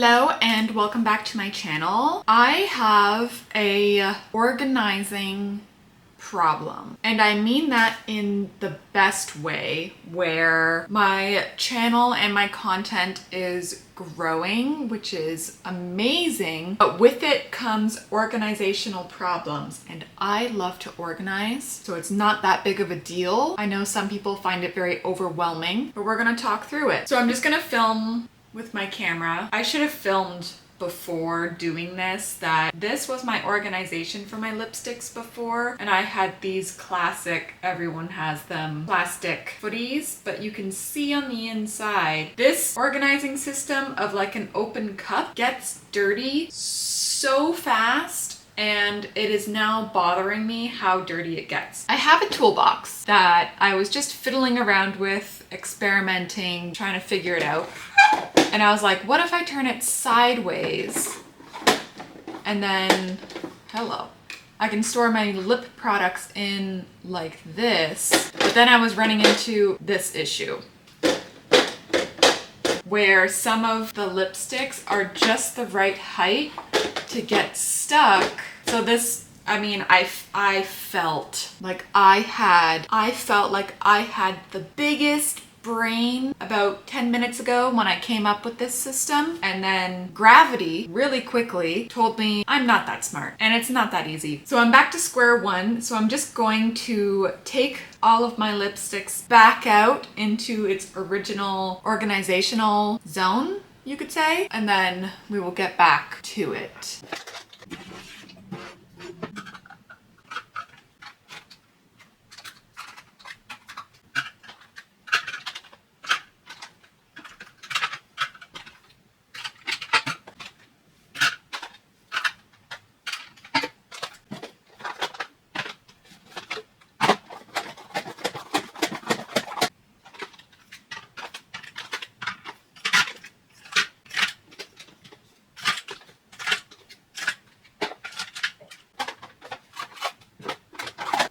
Hello and welcome back to my channel. I have a organizing problem, and I mean that in the best way, where my channel and my content is growing, which is amazing, but with it comes organizational problems, and I love to organize, so it's not that big of a deal. I know some people find it very overwhelming, but we're gonna talk through it. So I'm just gonna film with my camera. I should have filmed before doing this that this was my organization for my lipsticks before, and I had these classic, everyone has them, plastic footies, but you can see on the inside this organizing system of like an open cup gets dirty so fast, and it is now bothering me how dirty it gets. I have a toolbox that I was just fiddling around with, experimenting, trying to figure it out. And I was like, what if I turn it sideways? And then, hello. I can store my lip products in like this. But then I was running into this issue, where some of the lipsticks are just the right height to get stuck. So this, I mean, I felt like I had the biggest brain about 10 minutes ago when I came up with this system, and then gravity really quickly told me I'm not that smart and it's not that easy. So I'm back to square one. So I'm just going to take all of my lipsticks back out into its original organizational zone, you could say, and then we will get back to it.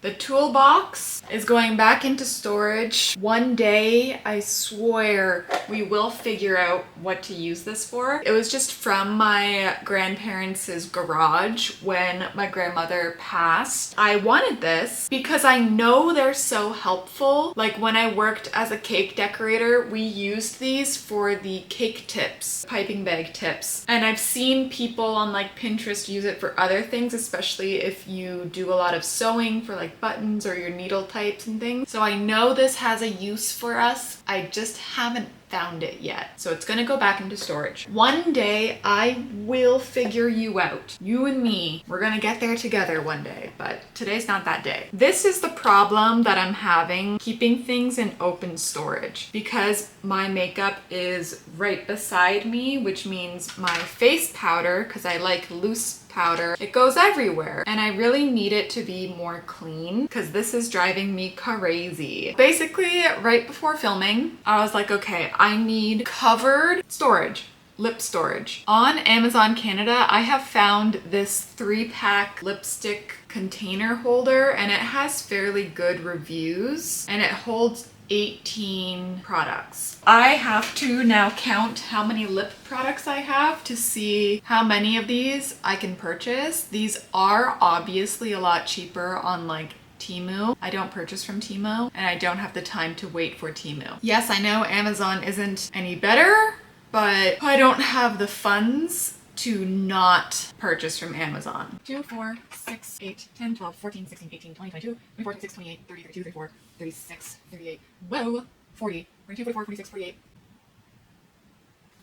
The toolbox is going back into storage. One day, I swear, we will figure out what to use this for. It was just from my grandparents' garage when my grandmother passed. I wanted this because I know they're so helpful. Like when I worked as a cake decorator, we used these for the cake tips, piping bag tips. And I've seen people on like Pinterest use it for other things, especially if you do a lot of sewing for like buttons or your needle types and things. So I know this has a use for us. I just haven't found it yet. So it's gonna go back into storage. One day I will figure you out. You and me, we're gonna get there together one day, but today's not that day. This is the problem that I'm having keeping things in open storage, because my makeup is right beside me, which means my face powder, because I like loose powder, it goes everywhere, and I really need it to be more clean because this is driving me crazy. Basically, right before filming, I was like, okay, I need covered storage, lip storage. On Amazon Canada, I have found this 3-pack lipstick container holder, and it has fairly good reviews, and it holds 18 products. I have to now count how many lip products I have to see how many of these I can purchase. These are obviously a lot cheaper on like Temu. I don't purchase from Temu, and I don't have the time to wait for Temu. Yes, I know Amazon isn't any better, but I don't have the funds to not purchase from Amazon. 2, 4, 6, 8, 10, 12, 14, 16, 18, 20, 22, 24, 26, 28, 30, 32, 34, 36, 38, whoa, 40, 42, 44, 46, 48.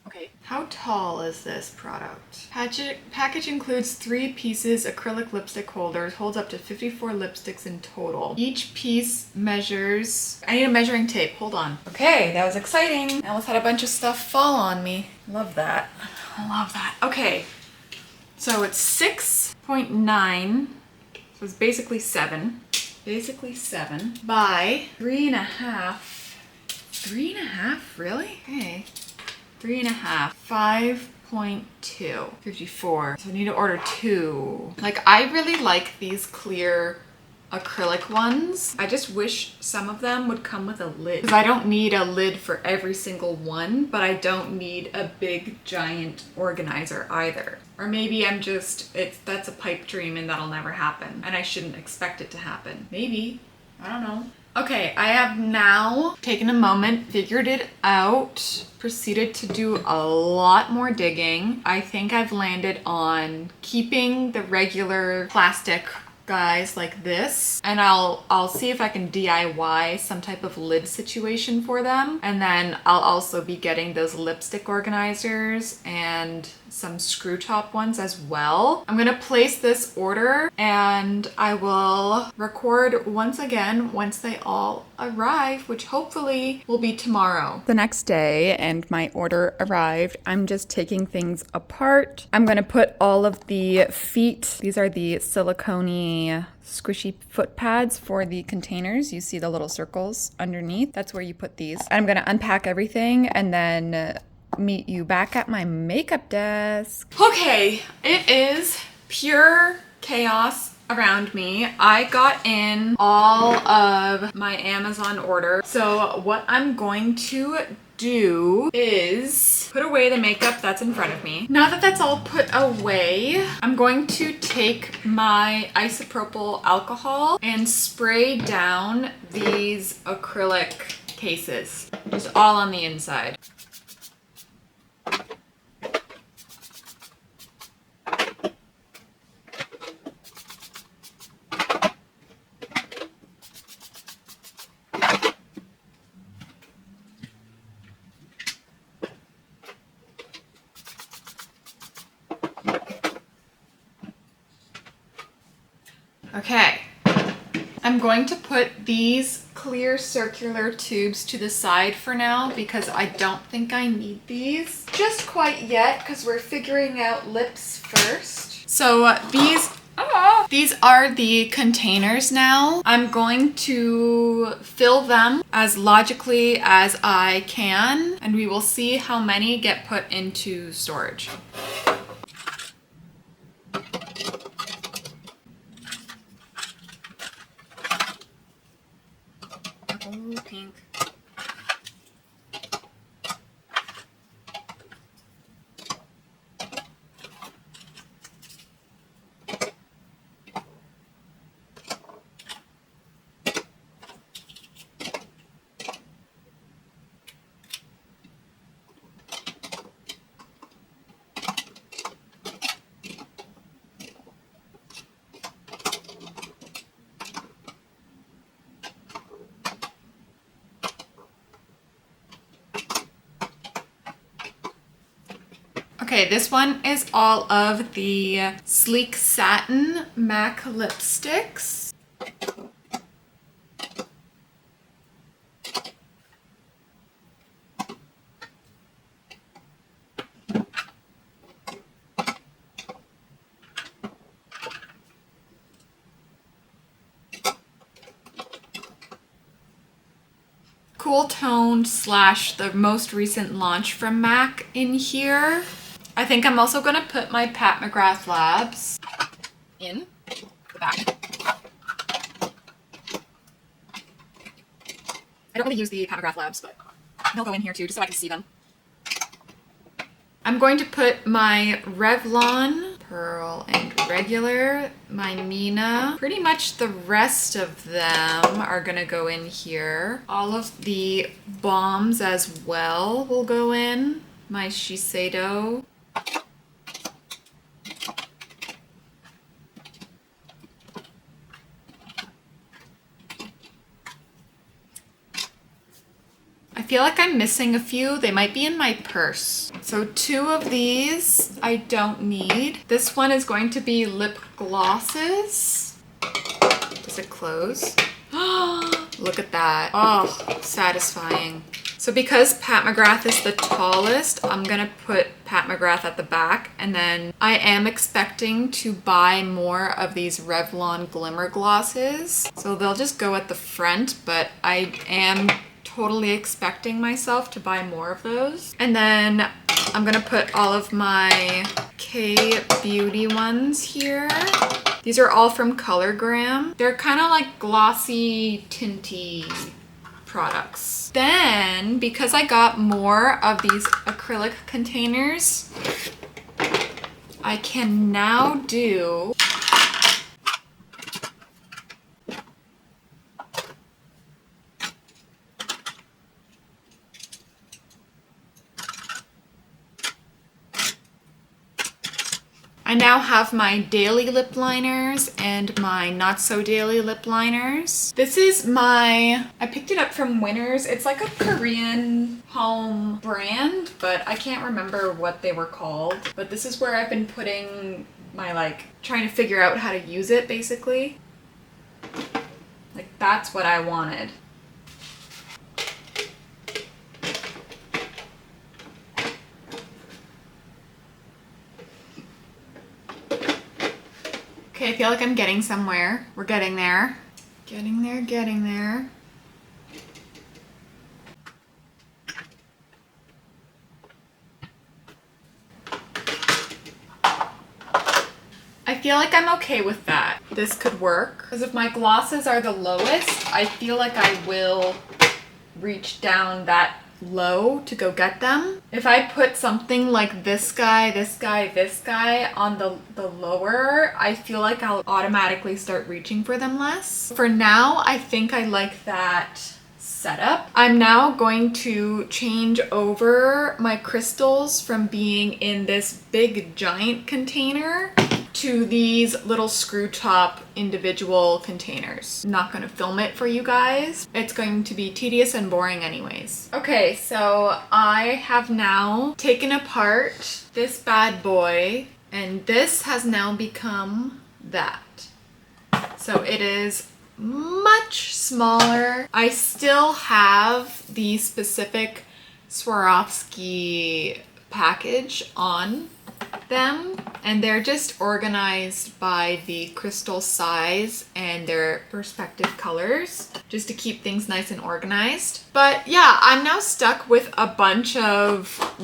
Okay. How tall is this product? Package includes 3 pieces acrylic lipstick holders, holds up to 54 lipsticks in total. Each piece measures... I need a measuring tape, hold on. Okay, that was exciting. I almost had a bunch of stuff fall on me. Love that. I love that. Okay, so it's 6.9, so it's basically 7. Basically 7 by 3.5. 3.5, really? Okay. 3.5. 5.2. 54. So I need to order 2. Like, I really like these clear acrylic ones. I just wish some of them would come with a lid, because I don't need a lid for every single one, but I don't need a big giant organizer either. Or maybe I'm just, that's a pipe dream and that'll never happen, and I shouldn't expect it to happen. Maybe, I don't know. Okay, I have now taken a moment, figured it out, proceeded to do a lot more digging. I think I've landed on keeping the regular plastic guys like this, and I'll see if I can DIY some type of lid situation for them, and then I'll also be getting those lipstick organizers and some screw top ones as well. I'm gonna place this order and I will record once again once they all arrive, which hopefully will be tomorrow. The next day and my order arrived. I'm just taking things apart. I'm gonna put all of the feet, these are the silicone squishy foot pads for the containers. You see the little circles underneath. That's where you put these. I'm gonna unpack everything and then meet you back at my makeup desk. Okay, it is pure chaos around me. I got in all of my Amazon order. So what I'm going to do is put away the makeup that's in front of me. Now that that's all put away, I'm going to take my isopropyl alcohol and spray down these acrylic cases, just all on the inside. Okay, I'm going to put these clear circular tubes to the side for now because I don't think I need these just quite yet because we're figuring out lips first. So these are the containers now. I'm going to fill them as logically as I can, and we will see how many get put into storage. Pink. Okay, this one is all of the Sleek Satin MAC lipsticks. Cool toned slash the most recent launch from MAC in here. I think I'm also gonna put my Pat McGrath Labs in the back. I don't really use the Pat McGrath Labs, but they'll go in here too, just so I can see them. I'm going to put my Revlon, Pearl, and regular, my Mina. Pretty much the rest of them are gonna go in here. All of the bombs as well will go in. My Shiseido. I feel like I'm missing a few. They might be in my purse. So 2 of these I don't need. This one is going to be lip glosses. Does it close? Look at that. Oh, satisfying. So because Pat McGrath is the tallest, I'm gonna put Pat McGrath at the back, and then I am expecting to buy more of these Revlon glimmer glosses. So they'll just go at the front, but I am totally expecting myself to buy more of those. And then I'm gonna put all of my K-Beauty ones here. These are all from Colorgram. They're kind of like glossy, tinty products. Then, because I got more of these acrylic containers, I can now do I now have my daily lip liners and my not so daily lip liners. This is I picked it up from Winners. It's like a Korean home brand, but I can't remember what they were called. But this is where I've been putting my trying to figure out how to use it basically. Like that's what I wanted. Okay, I feel like I'm getting somewhere. We're getting there. Getting there, getting there. I feel like I'm okay with that. This could work. Because if my glosses are the lowest, I feel like I will reach down that low to go get them. If I put something like this guy, this guy, this guy on the lower, I feel like I'll automatically start reaching for them less. For now, I think I like that setup. I'm now going to change over my crystals from being in this big giant container to these little screw top individual containers. I'm not going to film it for you guys. It's going to be tedious and boring anyways. Okay, so I have now taken apart this bad boy, and this has now become that. So it is much smaller. I still have the specific Swarovski package on them, and they're just organized by the crystal size and their respective colors just to keep things nice and organized. But yeah, I'm now stuck with a bunch of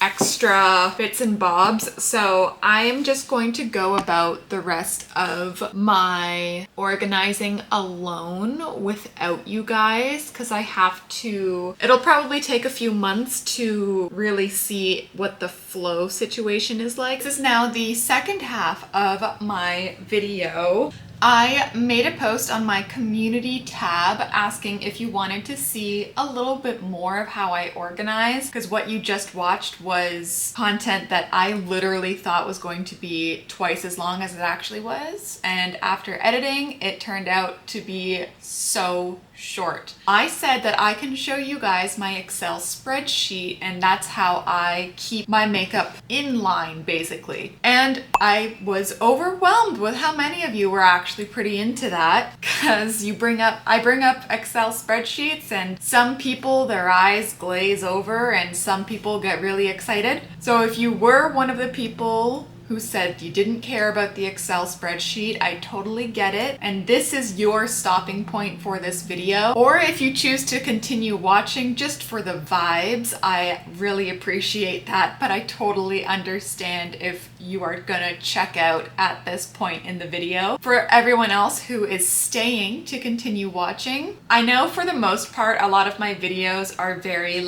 extra bits and bobs, so I am just going to go about the rest of my organizing alone without you guys, because I have to, it'll probably take a few months to really see what the flow situation is like. This is now the second half of my video. I made a post on my community tab asking if you wanted to see a little bit more of how I organize, because what you just watched was content that I literally thought was going to be twice as long as it actually was, and after editing it turned out to be so short. I said that I can show you guys my Excel spreadsheet, and that's how I keep my makeup in line basically. And I was overwhelmed with how many of you were actually pretty into that, because I bring up Excel spreadsheets and some people, their eyes glaze over and some people get really excited. So if you were one of the people who said you didn't care about the Excel spreadsheet, I totally get it. And this is your stopping point for this video. Or if you choose to continue watching just for the vibes, I really appreciate that, but I totally understand if you are gonna check out at this point in the video. For everyone else who is staying to continue watching, I know for the most part, a lot of my videos are very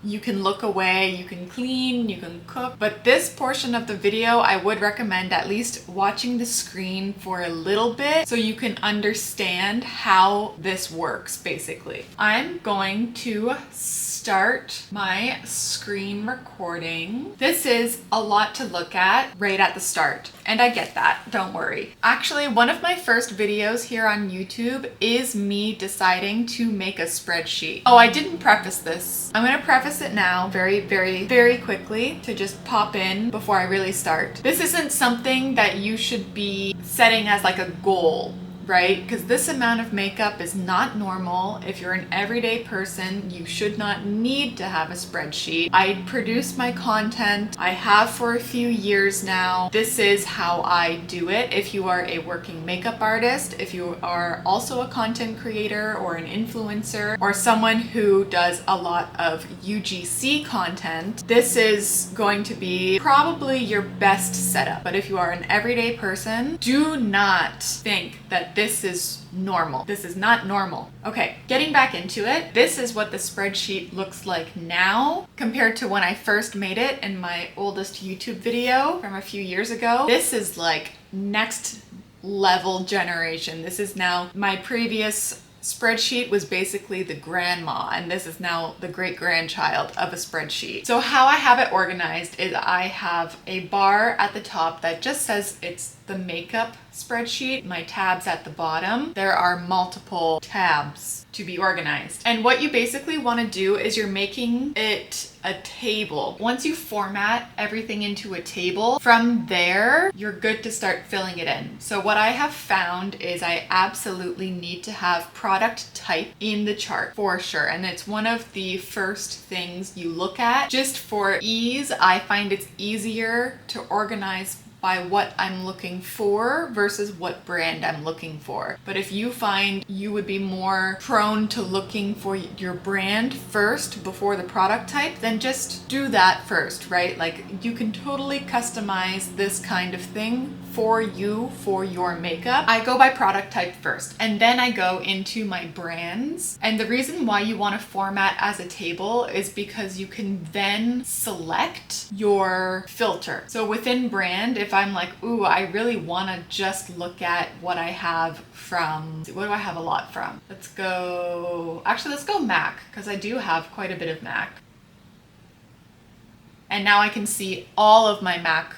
you can look away, you can clean, you can cook, but this portion of the video, I would recommend at least watching the screen for a little bit so you can understand how this works basically. I'm going to start my screen recording. This is a lot to look at right at the start, and I get that, don't worry. Actually, one of my first videos here on YouTube is me deciding to make a spreadsheet. Oh, I didn't preface this. I'm gonna preface it now very, very, very quickly to just pop in before I really start. This isn't something that you should be setting as a goal right? Because this amount of makeup is not normal. If you're an everyday person, you should not need to have a spreadsheet. I produce my content. I have for a few years now. This is how I do it. If you are a working makeup artist, if you are also a content creator or an influencer or someone who does a lot of UGC content, this is going to be probably your best setup. But if you are an everyday person, do not think that this is normal. This is not normal. Okay, getting back into it, this is what the spreadsheet looks like now compared to when I first made it in my oldest YouTube video from a few years ago. This is like next level generation. This is now, my previous spreadsheet was basically the grandma, and this is now the great grandchild of a spreadsheet. So how I have it organized is I have a bar at the top that just says it's the makeup spreadsheet, my tabs at the bottom. There are multiple tabs to be organized. And what you basically want to do is you're making it a table. Once you format everything into a table, from there, you're good to start filling it in. So what I have found is I absolutely need to have product type in the chart for sure. And it's one of the first things you look at. Just for ease, I find it's easier to organize by what I'm looking for versus what brand I'm looking for. But if you find you would be more prone to looking for your brand first before the product type, then just do that first, right? Like you can totally customize this kind of thing for you, for your makeup. I go by product type first, and then I go into my brands. And the reason why you want to format as a table is because you can then select your filter. So within brand, if I'm like, ooh, I really want to just look at what I have from, what do I have a lot from? Let's go MAC, because I do have quite a bit of MAC. And now I can see all of my MAC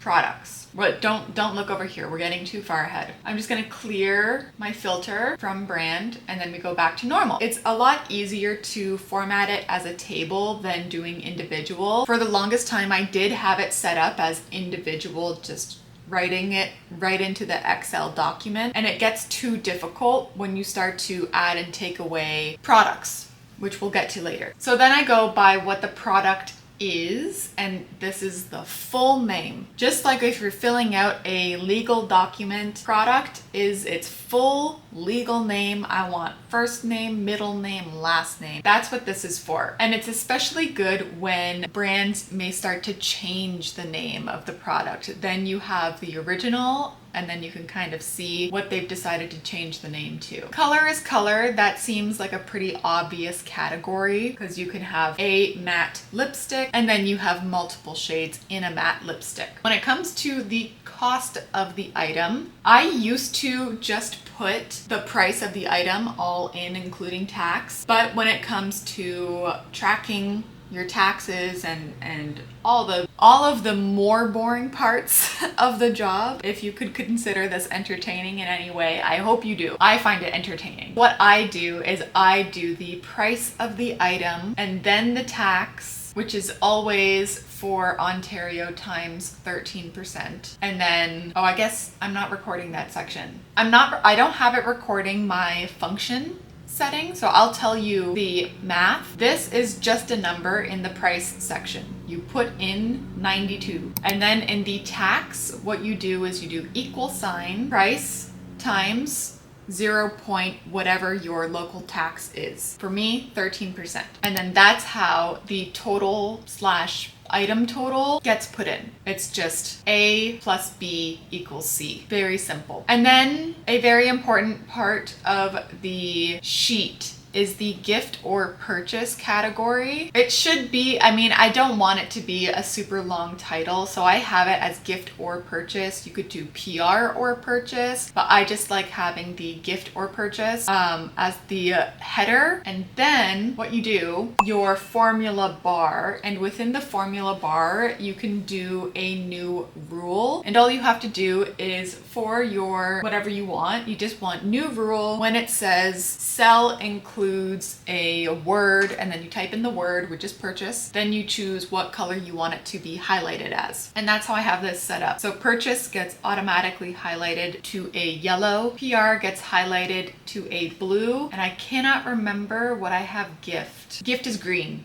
products. But don't look over here. We're getting too far ahead. I'm just gonna clear my filter from brand, and then we go back to normal. It's a lot easier to format it as a table than doing individual. For the longest time, I did have it set up as individual, just writing it right into the Excel document. And it gets too difficult when you start to add and take away products, which we'll get to later. So then I go by what the product is, and this is the full name. Just like if you're filling out a legal document, product is its full legal name. I want first name, middle name, last name. That's what this is for. And it's especially good when brands may start to change the name of the product. Then you have the original, and then you can kind of see what they've decided to change the name to. Color is color. That seems like a pretty obvious category because you can have a matte lipstick and then you have multiple shades in a matte lipstick. When it comes to the cost of the item, I used to just put the price of the item all in, including tax. But when it comes to tracking your taxes and all of the more boring parts of the job, if you could consider this entertaining in any way, I hope you do. I find it entertaining. What I do is I do the price of the item and then the tax, which is always for Ontario times 13%. And then, oh, I guess I'm not recording that section. I don't have it recording my function setting, so I'll tell you the math. This is just a number in the price section. You put in 92. And then in the tax, what you do is you do equal sign price times 0 point whatever your local tax is. For me, 13%. And then that's how the total slash item total gets put in. It's just A plus B equals C. Very simple. And then a very important part of the sheet is the gift or purchase category. It should be, I mean, I don't want it to be a super long title, so I have it as gift or purchase. You could do PR or purchase, but I just like having the gift or purchase as the header. And then what you do, your formula bar, and within the formula bar, you can do a new rule. And all you have to do is for your whatever you want, you just want new rule when it says cell include includes a word, and then you type in the word, which is purchase. Then you choose what color you want it to be highlighted as. And that's how I have this set up. So purchase gets automatically highlighted to a yellow, PR gets highlighted to a blue, and I cannot remember what I have gift. Gift is green.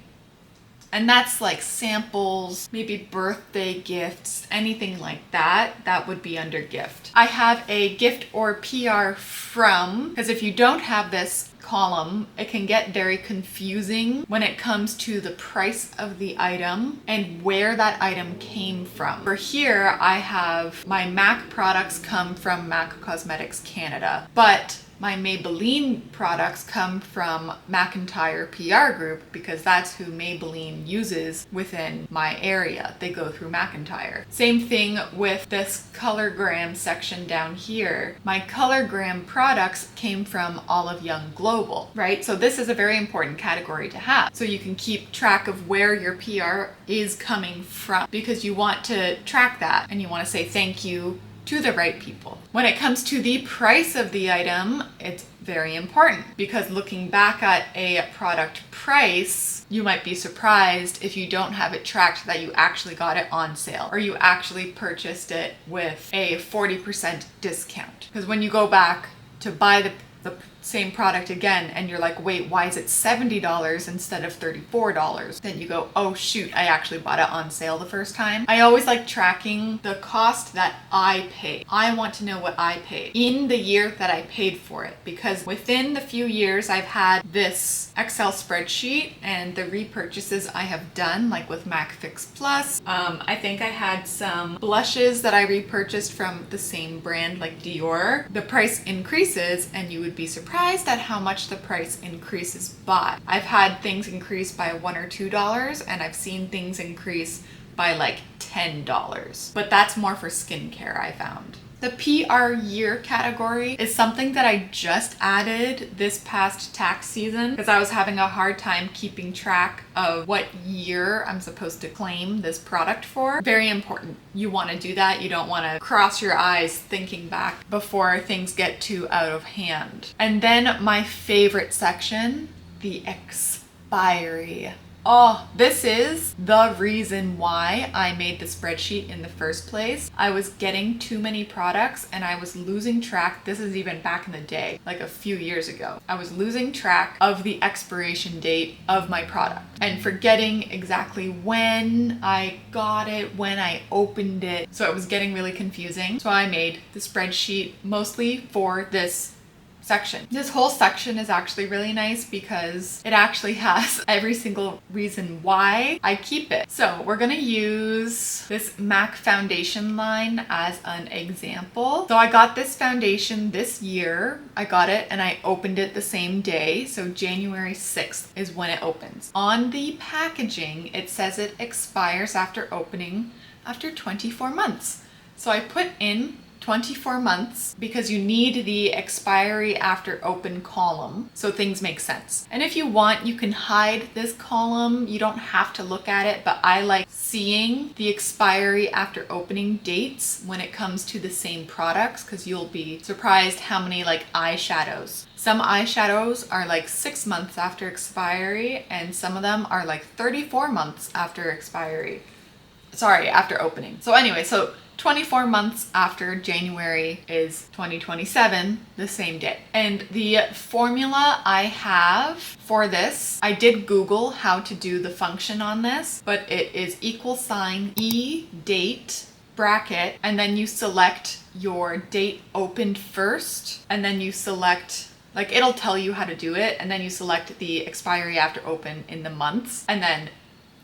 And that's like samples, maybe birthday gifts, anything like that, that would be under gift. I have a gift or PR from, because if you don't have this column, it can get very confusing when it comes to the price of the item and where that item came from. For here, I have my MAC products come from MAC Cosmetics Canada, but my Maybelline products come from McIntyre PR Group because that's who Maybelline uses within my area. They go through McIntyre. Same thing with this Colorgram section down here. My Colorgram products came from Olive Young Global, right? So this is a very important category to have. So you can keep track of where your PR is coming from because you want to track that and you want to say thank you to the right people. When it comes to the price of the item, it's very important because looking back at a product price, you might be surprised if you don't have it tracked that you actually got it on sale or you actually purchased it with a 40% discount. Because when you go back to buy the same product again and you're like, wait, why is it $70 instead of $34? Then you go, oh shoot, I actually bought it on sale the first time. I always like tracking the cost that I pay. I want to know what I paid in the year that I paid for it because within the few years I've had this Excel spreadsheet and the repurchases I have done, like with MAC Fix Plus. I think I had some blushes that I repurchased from the same brand like Dior. The price increases and you would be surprised at how much the price increases by. I've had things increase by $1 or $2 and I've seen things increase by like $10. But that's more for skincare, I found. The PR year category is something that I just added this past tax season because I was having a hard time keeping track of what year I'm supposed to claim this product for. Very important. You want to do that. You don't want to cross your eyes thinking back before things get too out of hand. And then my favorite section, the expiry. Oh, this is the reason why I made the spreadsheet in the first place. I was getting too many products and I was losing track. This is even back in the day, like a few years ago. I was losing track of the expiration date of my product and forgetting exactly when I got it, when I opened it. So it was getting really confusing. So I made the spreadsheet mostly for this section. This whole section is actually really nice because it actually has every single reason why I keep it. So we're gonna use this MAC foundation line as an example. So I got this foundation this year. I got it and I opened it the same day. So January 6th is when it opens. On the packaging, it says it expires after opening after 24 months. So I put in 24 months because you need the expiry after open column so things make sense. And if you want, you can hide this column. You don't have to look at it, but I like seeing the expiry after opening dates when it comes to the same products because you'll be surprised how many like eyeshadows. Some eyeshadows are like 6 months after expiry and some of them are like 34 months after expiry. Sorry, after opening. So anyway, so 24 months after January is 2027, the same day. And the formula I have for this, I did Google how to do the function on this, but it is =E date bracket, and then you select your date opened first, and then you select, like it'll tell you how to do it, and then you select the expiry after open in the months, and then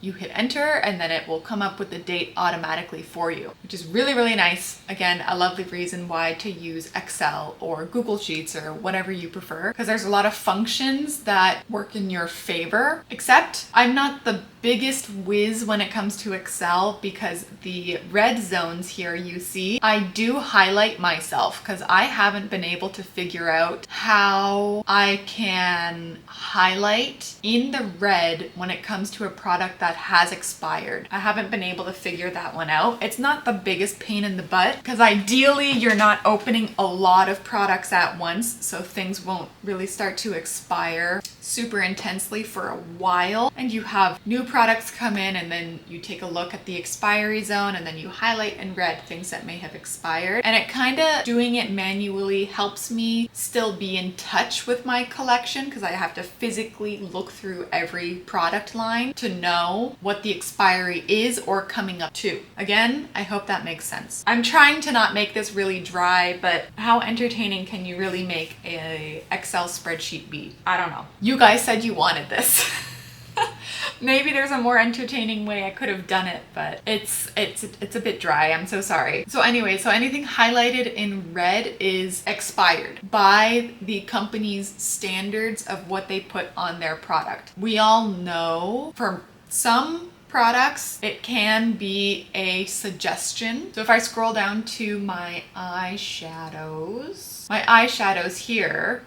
you hit enter and then it will come up with the date automatically for you, which is really, really nice. Again, a lovely reason why to use Excel or Google Sheets or whatever you prefer, because there's a lot of functions that work in your favor, except I'm not the biggest whiz when it comes to Excel because the red zones here you see, I do highlight myself because I haven't been able to figure out how I can highlight in the red when it comes to a product that has expired. I haven't been able to figure that one out. It's not the biggest pain in the butt because ideally you're not opening a lot of products at once, so things won't really start to expire super intensely for a while, and you have new products come in, and then you take a look at the expiry zone, and then you highlight in red things that may have expired. And it kind of, doing it manually helps me still be in touch with my collection, because I have to physically look through every product line to know what the expiry is or coming up to. Again, I hope that makes sense. I'm trying to not make this really dry, but how entertaining can you really make a Excel spreadsheet be? I don't know. You guys said you wanted this. Maybe there's a more entertaining way I could have done it, but it's a bit dry. I'm so sorry. So anyway, so anything highlighted in red is expired by the company's standards of what they put on their product. We all know for some products, it can be a suggestion. So if I scroll down to my eyeshadows here,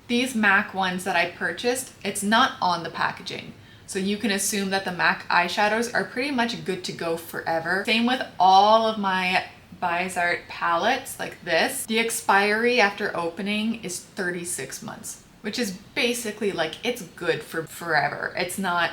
these MAC ones that I purchased, it's not on the packaging. So you can assume that the MAC eyeshadows are pretty much good to go forever. Same with all of my Bizart palettes like this. The expiry after opening is 36 months. Which is basically like, it's good for forever. It's not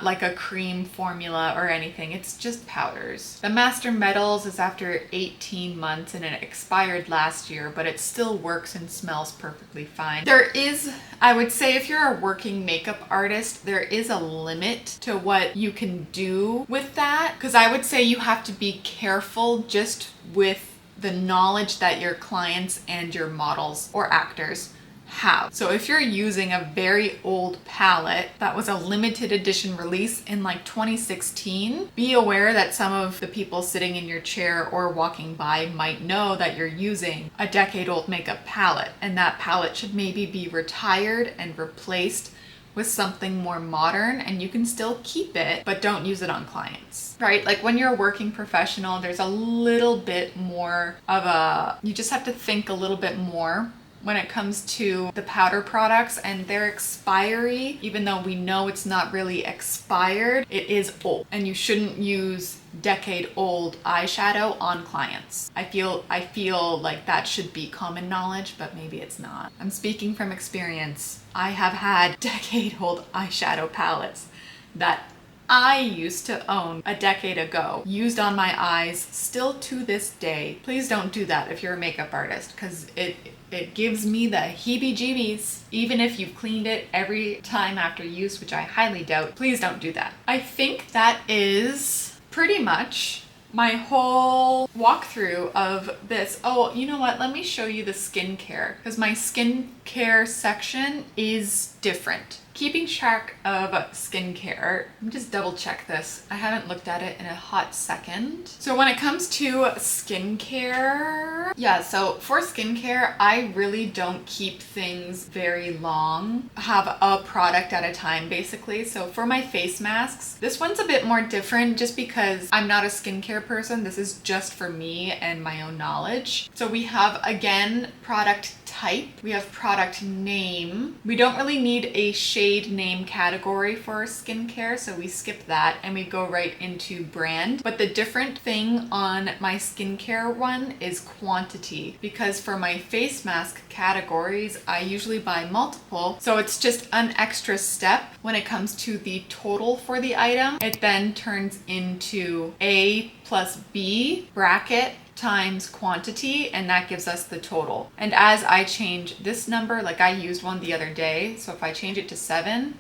like a cream formula or anything. It's just powders. The Master Metals is after 18 months and it expired last year, but it still works and smells perfectly fine. There is, I would say, if you're a working makeup artist, there is a limit to what you can do with that. Because I would say you have to be careful just with the knowledge that your clients and your models or actors have. So if you're using a very old palette that was a limited edition release in like 2016, be aware that some of the people sitting in your chair or walking by might know that you're using a decade-old makeup palette, and that palette should maybe be retired and replaced with something more modern, and you can still keep it, but don't use it on clients, right? Like when you're a working professional, there's a little bit more of you just have to think a little bit more when it comes to the powder products and their expiry. Even though we know it's not really expired, it is old, and you shouldn't use decade-old eyeshadow on clients. I feel like that should be common knowledge, but maybe it's not. I'm speaking from experience. I have had decade-old eyeshadow palettes that I used to own a decade ago, used on my eyes still to this day. Please don't do that if you're a makeup artist, because it gives me the heebie-jeebies. Even if you've cleaned it every time after use, which I highly doubt, please don't do that. I think that is pretty much my whole walkthrough of this. Oh, you know what? Let me show you the skincare, because my skincare section is different. Keeping track of skincare, let me just double check this. I haven't looked at it in a hot second. So when it comes to skincare, yeah, so for skincare, I really don't keep things very long. I have a product at a time, basically. So for my face masks, this one's a bit more different just because I'm not a skincare person. This is just for me and my own knowledge. So we have, again, product type. We have product name. We don't really need a shade name category for our skincare, so we skip that and we go right into brand. But the different thing on my skincare one is quantity, because for my face mask categories, I usually buy multiple. So it's just an extra step when it comes to the total for the item. It then turns into A plus B bracket times quantity, and that gives us the total. And as I change this number, like I used one the other day, so if I change it to 7,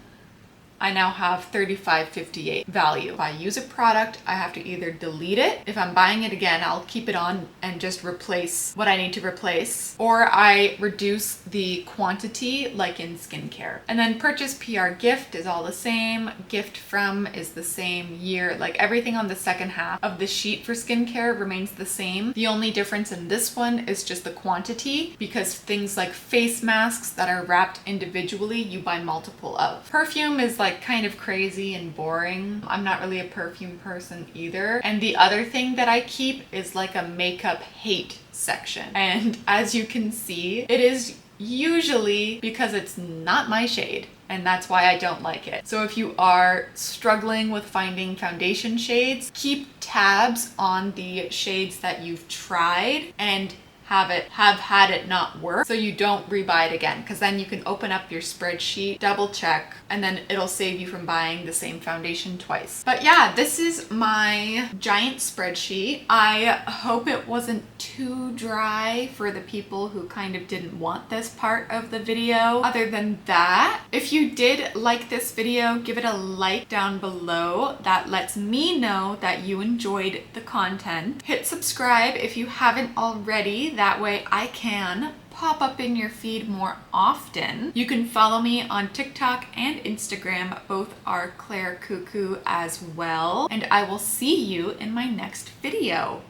I now have 35.58 value. If I use a product, I have to either delete it. If I'm buying it again, I'll keep it on and just replace what I need to replace, or I reduce the quantity like in skincare. And then purchase PR gift is all the same. Gift from is the same year. Like everything on the second half of the sheet for skincare remains the same. The only difference in this one is just the quantity, because things like face masks that are wrapped individually, you buy multiple of. Perfume is like kind of crazy and boring. I'm not really a perfume person either. And the other thing that I keep is like a makeup hate section. And as you can see, it is usually because it's not my shade, and that's why I don't like it. So if you are struggling with finding foundation shades, keep tabs on the shades that you've tried and have had it not work, so you don't rebuy it again, because then you can open up your spreadsheet, double check, and then it'll save you from buying the same foundation twice. But yeah, this is my giant spreadsheet. I hope it wasn't too dry for the people who kind of didn't want this part of the video. Other than that, if you did like this video, give it a like down below. That lets me know that you enjoyed the content. Hit subscribe if you haven't already. That way I can pop up in your feed more often. You can follow me on TikTok and Instagram. Both are Claire Cuckoo as well. And I will see you in my next video.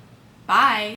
Bye!